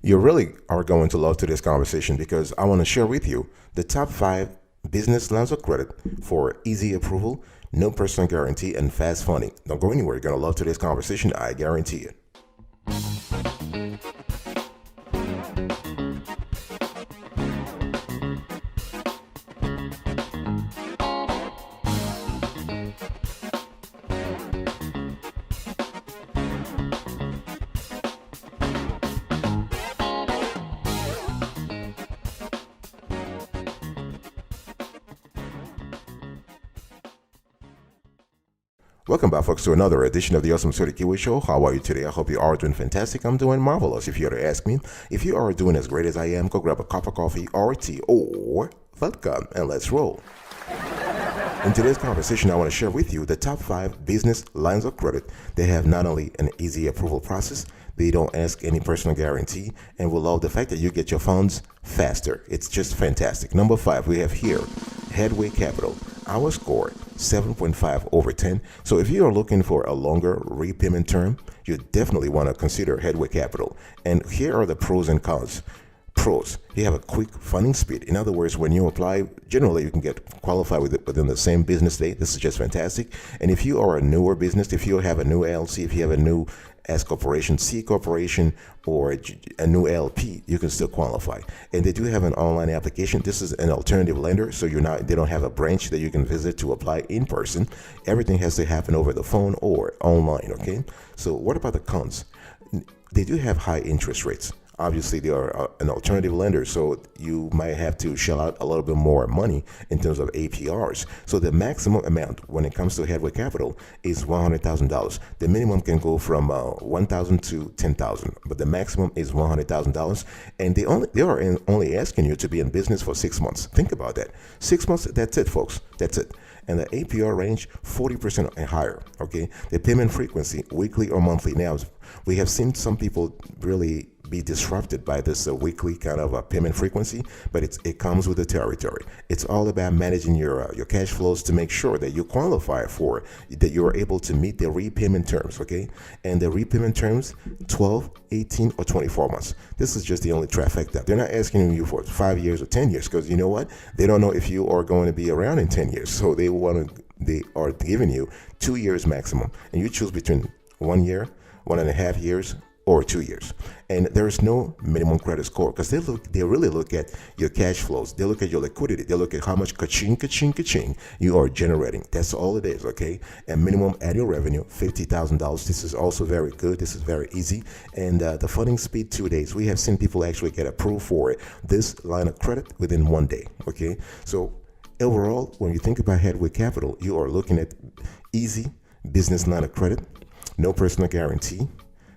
You really are going to love today's conversation because I want to share with you the top 5 business lines of credit for easy approval, no personal guarantee, and fast funding. Don't go anywhere. You're going to love today's conversation. I guarantee it. Welcome back, folks, to another edition of the Awesome Sort Kiwi Show. How are you today? I hope you are doing fantastic. I'm doing marvelous. If you were to ask me, if you are doing as great as I am, go grab a cup of coffee or tea or vodka and let's roll. In today's conversation, I want to share with you the top 5 business lines of credit. They have not only an easy approval process, they don't ask any personal guarantee, and will love the fact that you get your funds faster. It's just fantastic. Number 5, we have here Headway Capital. Our score 7.5 over 10. So if you are looking for a longer repayment term, you definitely want to consider Headway Capital. And here are the pros and cons. Pros, you have a quick funding speed. In other words, when you apply, generally you can get qualified with it within the same business day. This is just fantastic. And if you are a newer business, if you have a new LLC, if you have a new S corporation, C corporation, or a new LP, you can still qualify. And they do have an online application. This is an alternative lender, so they don't have a branch that you can visit to apply in person. Everything has to happen over the phone or online. Okay. So what about the cons? They do have high interest rates. Obviously, they are an alternative lender, so you might have to shell out a little bit more money in terms of APRs. So the maximum amount when it comes to Headway Capital is $100,000. The minimum can go from $1,000 to $10,000, but the maximum is $100,000. And they are only asking you to be in business for 6 months. Think about that. 6 months. That's it, folks. That's it. And the APR range 40% and higher. Okay. The payment frequency, weekly or monthly. Now, we have seen some people really be disrupted by this weekly kind of payment frequency, but it comes with the territory. It's all about managing your cash flows to make sure that you qualify for that you are able to meet the repayment terms. Okay, and the repayment terms 12, 18, or 24 months. This is just the only trifecta. They're not asking you for 5 years or 10 years because you know what? They don't know if you are going to be around in 10 years. So they are giving you 2 years maximum, and you choose between 1 year, 1.5 years, or 2 years. And there's no minimum credit score because they really look at your cash flows. They look at your liquidity. They look at how much ka-ching you are generating. That's all it is, okay? And minimum annual revenue, $50,000. This is also very good. This is very easy. And the funding speed, 2 days. We have seen people actually get approved for this line of credit within 1 day, okay? So overall, when you think about Headway Capital, you are looking at easy business line of credit, no personal guarantee,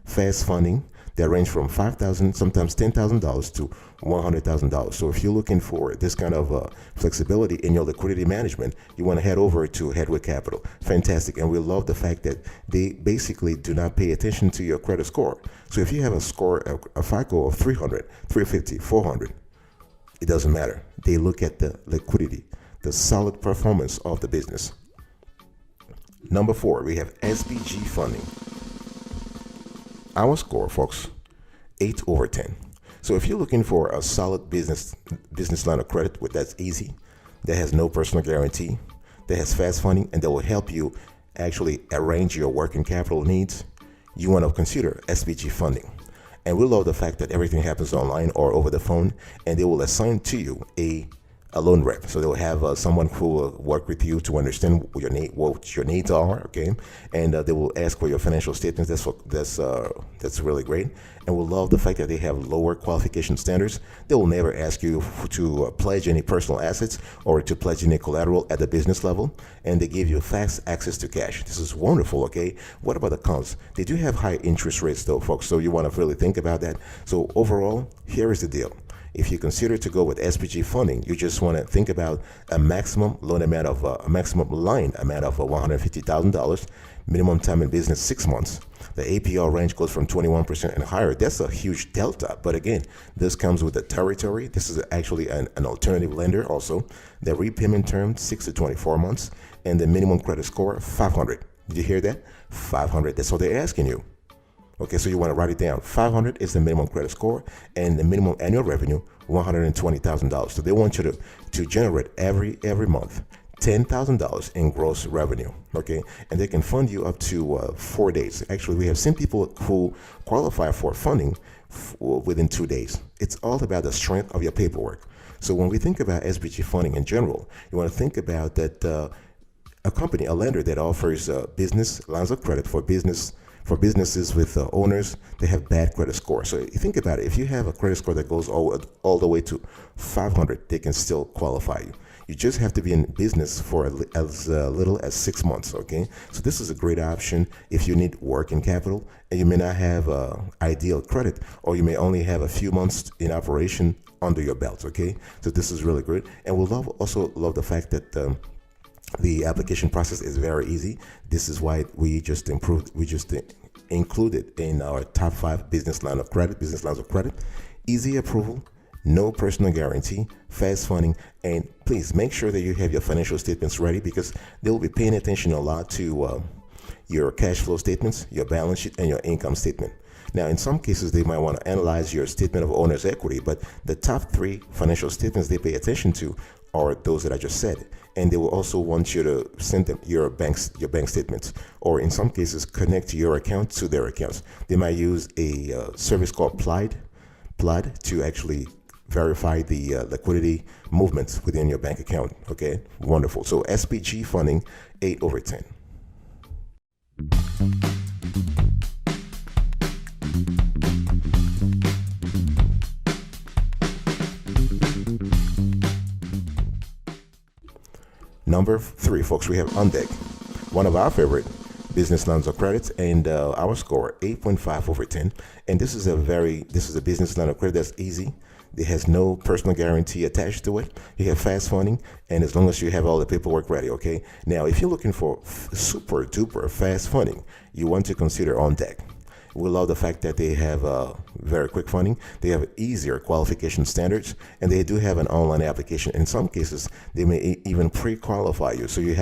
fast funding that range from $5,000, sometimes $10,000 to $100,000. So if you're looking for this kind of flexibility in your liquidity management, you want to head over to Headway Capital. Fantastic. And we love the fact that they basically do not pay attention to your credit score. So if you have a score, a FICO of 300, 350, 400, it doesn't matter. They look at the liquidity, the solid performance of the business. Number 4, we have SPG funding. Our score, folks, 8 over 10. So if you're looking for a solid business line of credit that's easy, that has no personal guarantee, that has fast funding, and that will help you actually arrange your working capital needs, you want to consider SPG funding. And we love the fact that everything happens online or over the phone, and they will assign to you a loan rep. So they'll have someone who will work with you to understand what your needs are, okay? And they will ask for your financial statements. That's really great. And we'll love the fact that they have lower qualification standards. They will never ask you to pledge any personal assets or to pledge any collateral at the business level. And they give you fast access to cash. This is wonderful, okay? What about the cons? They do have high interest rates though, folks, so you want to really think about that. So overall, here is the deal. If you consider to go with SPG funding, you just want to think about a maximum line amount of $150,000, minimum time in business 6 months. The APR range goes from 21% and higher. That's a huge delta. But again, this comes with the territory. This is actually an alternative lender also. The repayment term 6 to 24 months, and the minimum credit score 500. Did you hear that? 500. That's what they're asking you. Okay, so you want to write it down. 500 is the minimum credit score, and the minimum annual revenue, $120,000. So they want you to generate every month $10,000 in gross revenue. Okay, and they can fund you up to 4 days. Actually, we have seen people who qualify for funding within 2 days. It's all about the strength of your paperwork. So when we think about SBG funding in general, you want to think about that a company, a lender that offers business lines of credit for businesses with owners that have bad credit score. So you think about it, if you have a credit score that goes all the way to 500, they can still qualify you. You just have to be in business for as little as 6 months, okay? So this is a great option if you need working capital and you may not have ideal credit, or you may only have a few months in operation under your belt, okay? So this is really good. And we also love the fact that the application process is very easy. This is why we just included in our top 5 business lines of credit. Easy approval, no personal guarantee, fast funding, and please make sure that you have your financial statements ready, because they'll be paying attention a lot to your cash flow statements, your balance sheet, and your income statement. Now, in some cases, they might want to analyze your statement of owner's equity, but the top 3 financial statements they pay attention to are those that I just said. And they will also want you to send them your bank statements, or in some cases, connect your account to their accounts. They might use a service called Plaid to actually verify the liquidity movements within your bank account. Okay, wonderful. So SBG funding, 8/10. Number 3, folks, we have OnDeck, one of our favorite business lines of credit, and our score 8.5/10. And this is a business line of credit that's easy. It has no personal guarantee attached to it. You have fast funding, and as long as you have all the paperwork ready, okay? Now, if you're looking for super duper fast funding, you want to consider OnDeck. We love the fact that they have very quick funding. They have easier qualification standards, and they do have an online application. In some cases, they may even pre-qualify you, so you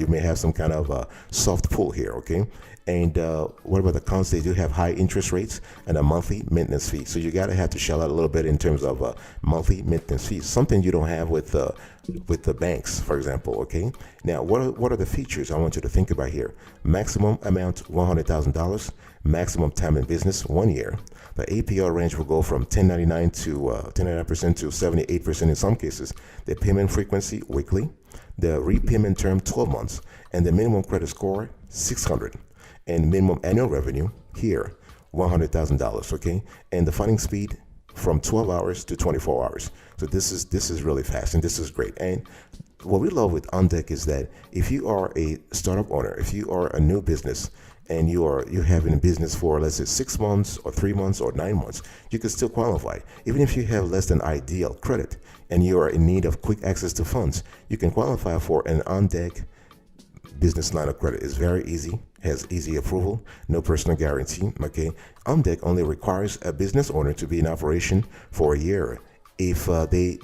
may have some kind of soft pull here, okay? And what about the cons? They do have high interest rates and a monthly maintenance fee. So you have to shell out a little bit in terms of monthly maintenance fees, something you don't have with the banks, for example, okay? Now, what are the features I want you to think about here? Maximum amount, $100,000. Maximum time in business, 1 year. The APR range will go from 10.99% to 78% in some cases. The payment frequency, weekly. The repayment term, 12 months. And the minimum credit score, 600. And minimum annual revenue here, $100,000, okay? And the funding speed from 12 hours to 24 hours. So this is really fast, and this is great. And what we love with OnDeck is that if you are a startup owner, if you are a new business, and you have been in business for, let's say, 6 months or 3 months or 9 months, you can still qualify. Even if you have less than ideal credit and you are in need of quick access to funds, you can qualify for an OnDeck business line of credit. It's very easy, has easy approval, no personal guarantee, okay? OnDeck only requires a business owner to be in operation for a year if they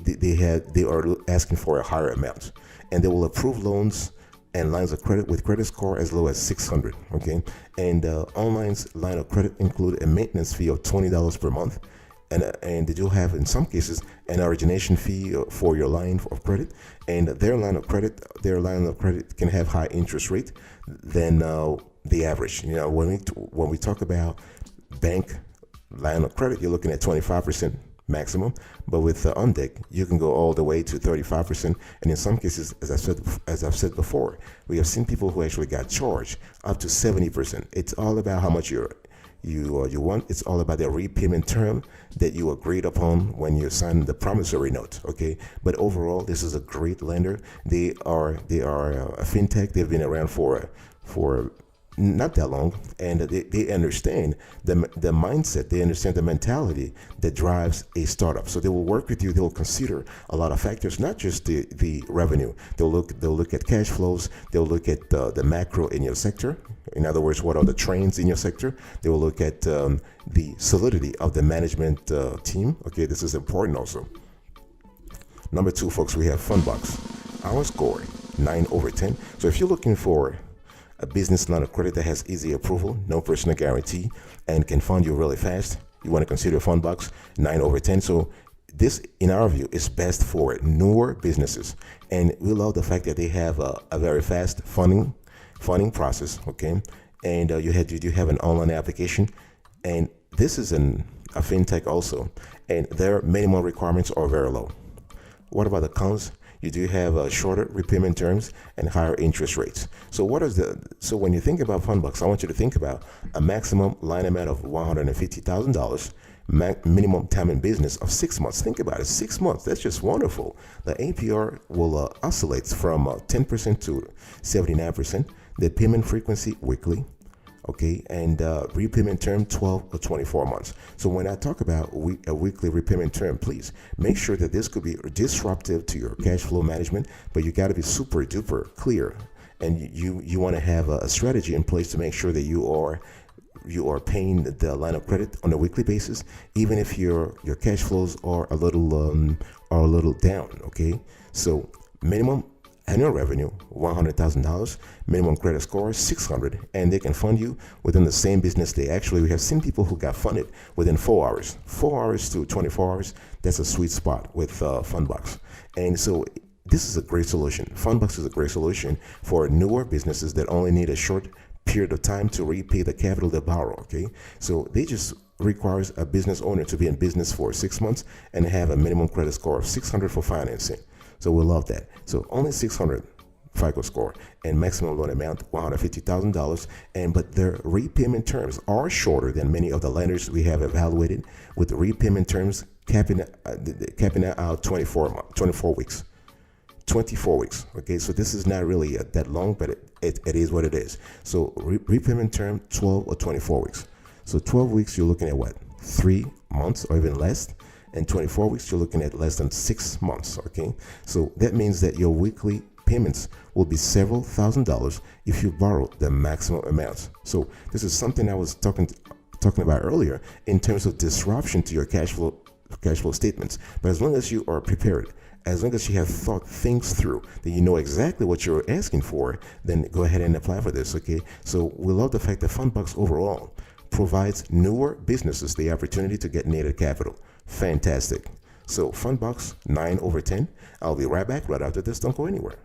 are asking for a higher amount, and they will approve loans and lines of credit with credit score as low as 600, okay? And online line of credit include a maintenance fee of $20 per month, and they do have, in some cases, an origination fee for your line of credit. And their line of credit can have high interest rate than the average. You know, when we talk about bank line of credit, you're looking at 25% maximum, but with OnDeck, you can go all the way to 35%, and in some cases, as I've said before, we have seen people who actually got charged up to 70%. It's all about how much you want. It's all about the repayment term that you agreed upon when you signed the promissory note, okay? But overall, this is a great lender. They are a fintech. They've been around for not that long, and they understand the mindset, they understand the mentality that drives a startup. So they will work with you. They will consider a lot of factors, not just the revenue. They'll look at cash flows. They'll look at the macro in your sector. In other words, what are the trends in your sector? They will look at the solidity of the management team. Okay, this is important also. Number 2, folks, we have Fundbox. Our score, 9/10. So if you're looking for a business line of credit that has easy approval, no personal guarantee, and can fund you really fast, you want to consider Fundbox 9 over 10. So this, in our view, is best for newer businesses, and we love the fact that they have a very fast funding process. Okay, and you do have an online application, and this is a fintech also, and their minimum requirements are very low. What about the cons? You do have shorter repayment terms and higher interest rates. So when you think about Fundbox, I want you to think about a maximum line amount of $150,000, minimum time in business of 6 months. Think about it, 6 months. That's just wonderful. The APR will oscillate from 10% to 79%. The payment frequency weekly. Okay, and repayment term 12 or 24 months. So when I talk about a weekly repayment term, please make sure that this could be disruptive to your cash flow management, but you got to be super duper clear, and you want to have a strategy in place to make sure that you are paying the line of credit on a weekly basis, even if your cash flows are a little down. Okay, so minimum annual revenue $100,000, minimum credit score 600, and they can fund you within the same business day. Actually, we have seen people who got funded within 4 hours. 4 hours to 24 hours, that's a sweet spot with Fundbox. And so this is a great solution. Fundbox is a great solution for newer businesses that only need a short period of time to repay the capital they borrow. Okay, so they just requires a business owner to be in business for 6 months and have a minimum credit score of 600 for financing. So we love that. So only 600 FICO score and maximum loan amount $150,000. But their repayment terms are shorter than many of the lenders we have evaluated, with the repayment terms capping out 24 weeks. 24 weeks. Okay, so this is not really that long, but it is what it is. So repayment term 12 or 24 weeks. So 12 weeks, you're looking at what? 3 months or even less. And 24 weeks, you're looking at less than 6 months. Okay, so that means that your weekly payments will be several $1,000s if you borrow the maximum amounts. So this is something I was talking about earlier in terms of disruption to your cash flow statements. But as long as you are prepared, as long as you have thought things through, that you know exactly what you're asking for, then go ahead and apply for this. Okay, so we love the fact that Fundbox overall provides newer businesses the opportunity to get native capital. Fantastic. So Fundbox 9 over 10. I'll be right back right after this. Don't go anywhere.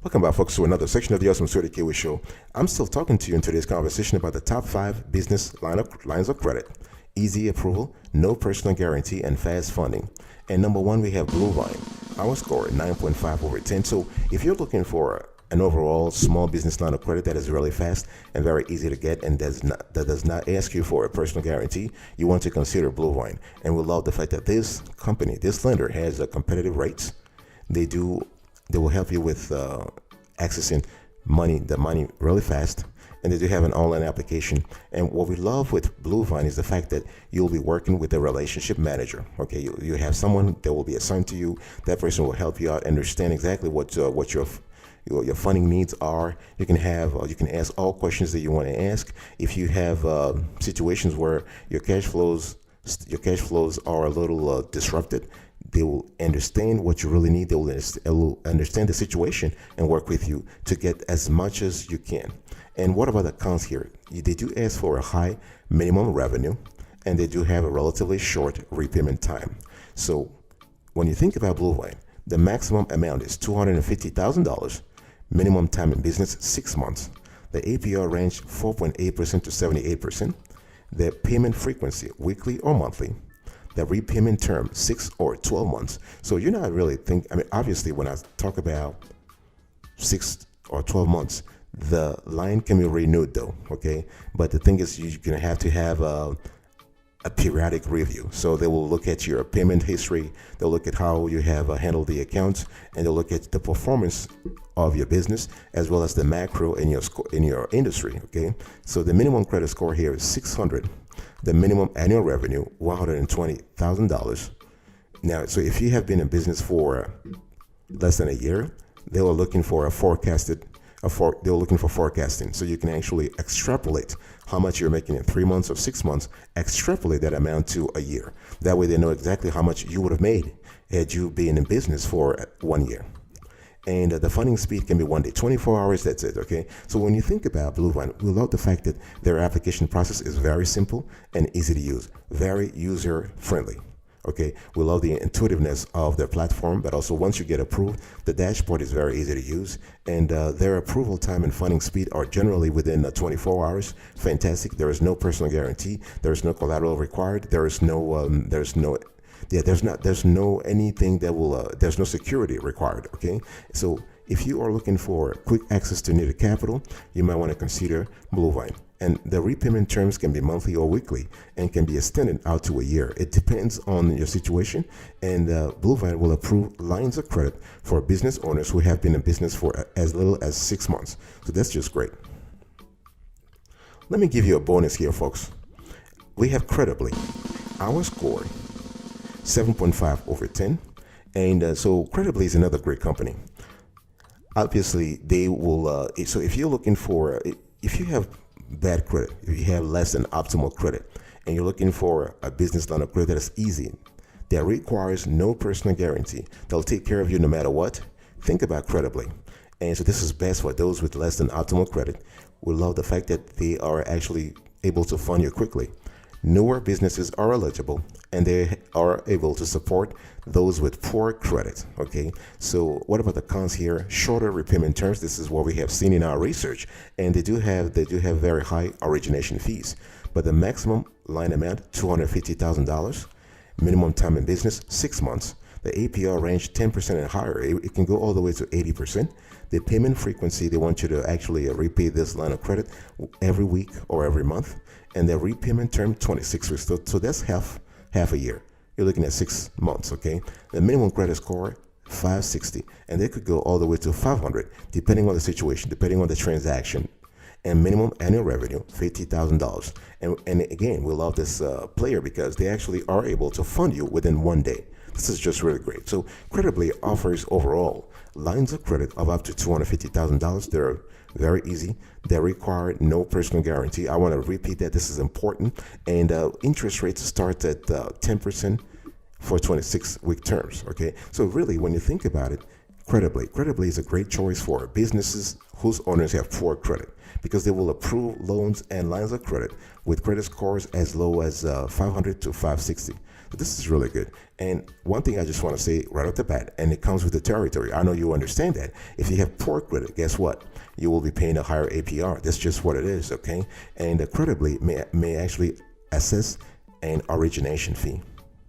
Welcome back, folks, to another section of the Awesome 30K Show. I'm still talking to you in today's conversation about the top 5 business lines of credit: easy approval, no personal guarantee, and fast funding. And number 1, we have Bluevine. Our score 9.5 over 10. So if you're looking for an overall small business line of credit that is really fast and very easy to get, and that does not ask you for a personal guarantee, you want to consider Bluevine. And we love the fact that this company, this lender, has competitive rates. They will help you with accessing the money really fast, and they do have an online application. And what we love with Bluevine is the fact that you'll be working with a relationship manager. Okay, you have someone that will be assigned to you. That person will help you out, understand exactly what your funding needs are. You can ask all questions that you want to ask. If you have situations where your cash flows are a little disrupted, they will understand what you really need. They will understand the situation and work with you to get as much as you can. And what about the cons here? They do ask for a high minimum revenue, and they do have a relatively short repayment time. So when you think about Bluevine, the maximum amount is $250,000, minimum time in business 6 months. The APR range 4.8% to 78%. The payment frequency, weekly or monthly. The repayment term 6 or 12 months. So you're not really obviously when I talk about 6 or 12 months, the line can be renewed though. Okay, but the thing is, you're gonna have to have a periodic review. So they will look at your payment history, they'll look at how you have handled the accounts, and they'll look at the performance of your business as well as the macro in your industry. Okay, so the minimum credit score here is 600. The minimum annual revenue $120,000. Now, so if you have been in business for less than a year, they were looking for a forecasted they're looking for forecasting. So you can actually extrapolate how much you're making in 3 months or 6 months, extrapolate that amount to a year. That way they know exactly how much you would have made had you been in business for 1 year. And the funding speed can be 1 day, 24 hours, that's it, okay? So when you think about Bluevine, we love the fact that their application process is very simple and easy to use, very user-friendly, okay? We love the intuitiveness of their platform, but also once you get approved, the dashboard is very easy to use, and their approval time and funding speed are generally within 24 hours. Fantastic. There is no personal guarantee. There is no collateral required. There's no anything that will, there's no security required, okay? So if you are looking for quick access to needed capital, you might want to consider Bluevine. And the repayment terms can be monthly or weekly and can be extended out to a year. It depends on your situation, and Bluevine will approve lines of credit for business owners who have been in business for as little as 6 months. So that's just great. Let me give you a bonus here, folks. We have Credibly. Our score 7.5 over 10, and so Credibly is another great company. Obviously, they will. So if you're looking for, if you have bad credit, if you have less than optimal credit, and you're looking for a business line of credit that is easy, that requires no personal guarantee, they'll take care of you no matter what, think about Credibly. And so this is best for those with less than optimal credit. We love the fact that they are actually able to fund you quickly. Newer businesses are eligible, and they are able to support those with poor credit. Okay, so what about the cons here? Shorter repayment terms. This is what we have seen in our research, and they do have very high origination fees. But the maximum line amount $250,000. Minimum time in business 6 months. The APR range 10% and higher. It can go all the way to 80%. The payment frequency, they want you to actually repay this line of credit every week or every month. And the repayment term 26 weeks. So that's half a year. You're looking at 6 months, okay? The minimum credit score 560, and they could go all the way to 500, depending on the situation, depending on the transaction. And minimum annual revenue $50,000. And again, we love this player because they actually are able to fund you within 1 day. This is just really great. So Credibly offers overall lines of credit of up to $250,000. They're very easy. They require no personal guarantee. I want to repeat that. This is important. And interest rates start at 10% for 26-week terms. Okay. So really, when you think about it, Credibly is a great choice for businesses whose owners have poor credit, because they will approve loans and lines of credit with credit scores as low as 500 to 560. So this is really good. And one thing I just want to say right off the bat, and it comes with the territory. I know you understand that. If you have poor credit, guess what? You will be paying a higher APR. That's just what it is, okay? And Credibly may actually assess an origination fee.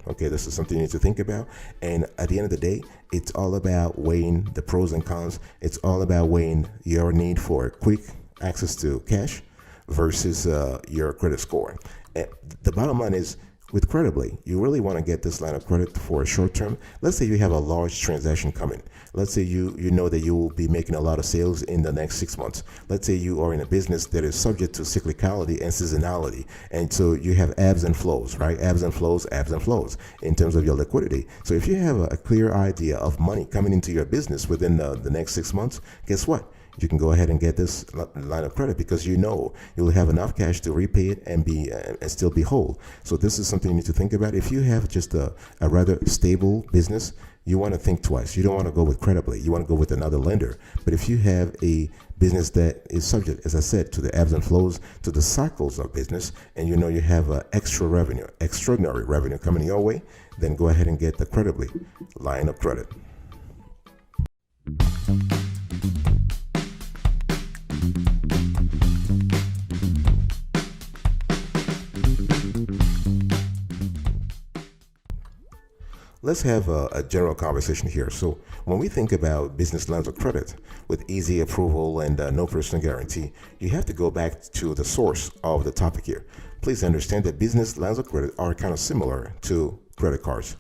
Okay, this is something you need to think about. And at the end of the day, it's all about weighing the pros and cons. It's all about weighing your need for quick access to cash versus your credit score. And the bottom line is, with Credibly, you really want to get this line of credit for a short term. Let's say you have a large transaction coming. Let's say you know that you will be making a lot of sales in the next 6 months. Let's say you are in a business that is subject to cyclicality and seasonality. And so you have ebbs and flows, right? Ebbs and flows in terms of your liquidity. So if you have a clear idea of money coming into your business within the next 6 months, guess what? You can go ahead and get this line of credit because you know you'll have enough cash to repay it and still be whole. So this is something you need to think about. If you have just a rather stable business, you want to think twice. You don't want to go with Credibly. You want to go with another lender. But if you have a business that is subject, as I said, to the ebbs and flows, to the cycles of business, and you know you have extraordinary revenue coming your way, then go ahead and get the Credibly line of credit. Let's have a general conversation here. So when we think about business lines of credit with easy approval and no personal guarantee, you have to go back to the source of the topic here. Please understand that business lines of credit are kind of similar to credit cards.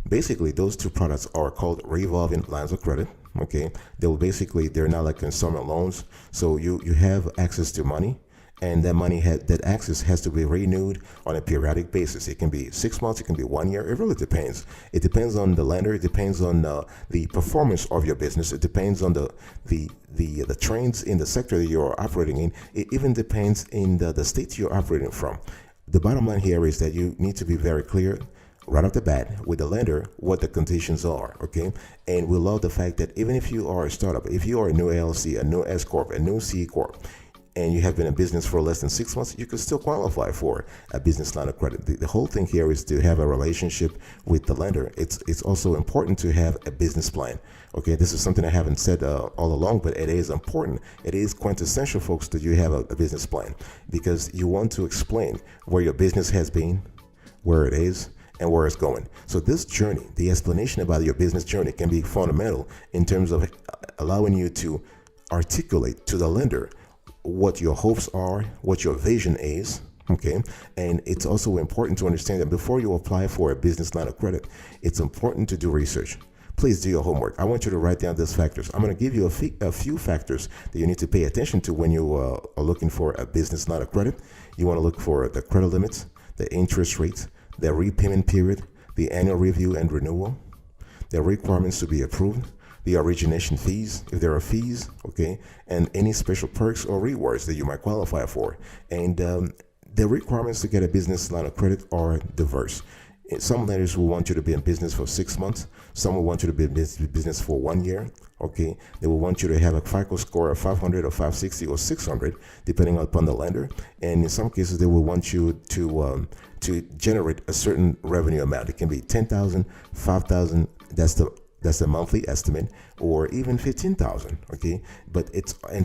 Basically, those two products are called revolving lines of credit. Okay, they're not like installment loans. So you have access to money, and that that access has to be renewed on a periodic basis. It can be 6 months, it can be 1 year. It really depends. It depends on the lender. It depends on the performance of your business. It depends on the trends in the sector that you're operating in. It even depends in the state you're operating from. The bottom line here is that you need to be very clear right off the bat with the lender what the conditions are, okay? And we love the fact that even if you are a startup, if you are a new LLC, a new S Corp, a new C Corp, and you have been in business for less than 6 months, you could still qualify for a business line of credit. The whole thing here is to have a relationship with the lender. It's also important to have a business plan. Okay, this is something I haven't said all along, but it is important. It is quintessential, folks, that you have a business plan, because you want to explain where your business has been, where it is, and where it's going. So this journey, the explanation about your business journey, can be fundamental in terms of allowing you to articulate to the lender what your hopes are, what your vision is, okay? And it's also important to understand that before you apply for a business line of credit, it's important to do research. Please do your homework. I want you to write down these factors. I'm going to give you a few factors that you need to pay attention to when you are looking for a business line of credit. You want to look for the credit limits, the interest rates, the repayment period, the annual review and renewal, the requirements to be approved, the origination fees, if there are fees, okay, and any special perks or rewards that you might qualify for. And the requirements to get a business line of credit are diverse. Some lenders will want you to be in business for 6 months. Some will want you to be in business for 1 year. Okay, they will want you to have a FICO score of 500 or 560 or 600, depending upon the lender. And in some cases, they will want you to generate a certain revenue amount. It can be 10,000, 5,000. That's the monthly estimate, or even 15,000. Okay, but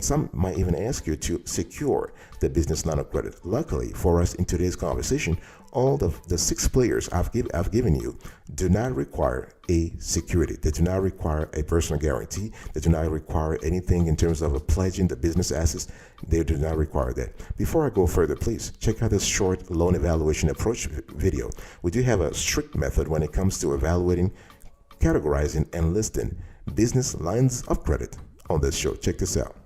some might even ask you to secure the business line of credit. Luckily for us, in today's conversation, all the 6 players I've given you do not require a security. They do not require a personal guarantee. They do not require anything in terms of pledging the business assets. They do not require that. Before I go further, please check out this short loan evaluation approach video. We do have a strict method when it comes to evaluating, categorizing, and listing business lines of credit on this show. Check this out.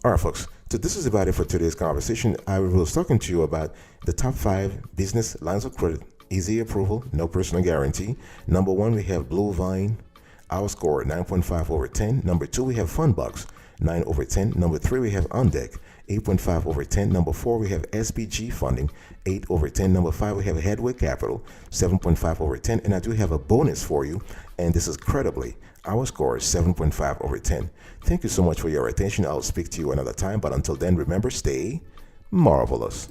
All right, folks. So this is about it for today's conversation. I was talking to you about the top 5 business lines of credit. Easy approval, no personal guarantee. Number 1, we have Blue Vine. Our score 9.5 over 10. Number 2, we have Funbox, 9 over 10. Number 3, we have OnDeck, 8.5 over 10. Number 4, we have SPG Funding, 8 over 10. Number 5, we have Headway Capital, 7.5 over 10. And I do have a bonus for you, and this is Credibly. Our score is 7.5 over 10. Thank you so much for your attention. I'll speak to you another time, but until then, remember, stay marvelous.